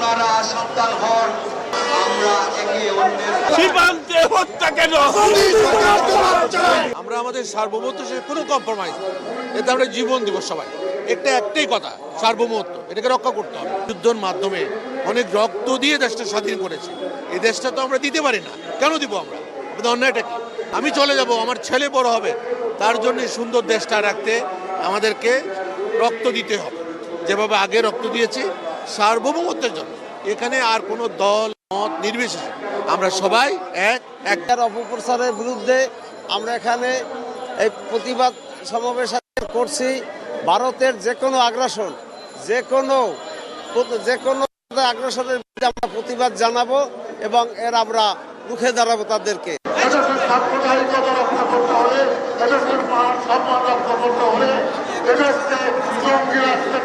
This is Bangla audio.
আপনারা সাবধান হন। আমরা একে অন্যের সীমান্তে হত্যা কেন? আমরা আমাদের সার্বভৌমত্বের সাথে কোনো কম্প্রোমাইজ, এতে আমরা জীবন দিব সবাই। একটাই কথা, সার্বভৌমত্ব, এটাকে রক্ষা করতে হবে। যুদ্ধের মাধ্যমে অনেক রক্ত দিয়ে দেশটা স্বাধীন করেছে, এই দেশটা তো আমরা দিতে পারি না। কেন দিব আমরা? আমাদের অন্যায়টা কি? আমি চলে যাব, আমার ছেলে বড় হবে, তার জন্য সুন্দর দেশটা রাখতে আমাদেরকে রক্ত দিতে হবে, যেভাবে আগে রক্ত দিয়েছি সার্বভৌমত্বের জন্য। এখানে আর কোনো দল মত নির্বিশেষে আমরা সবাই এক। অপপ্রচারের বিরুদ্ধে আমরা এখানে এই প্রতিবাদ সমাবেশ করছি। ভারতের যে কোনো আগ্রাসন, যে কোনো আগ্রাসনের বিরুদ্ধে আমরা প্রতিবাদ জানাবো এবং এর আমরা রুখে দাঁড়াবো তাদেরকে। সাম্প্রদায়িকতা রক্ষা করতে হলে, এদেশের মান সম্মান রক্ষা করতে হলে, এদেশকে জঙ্গি রাষ্ট্রের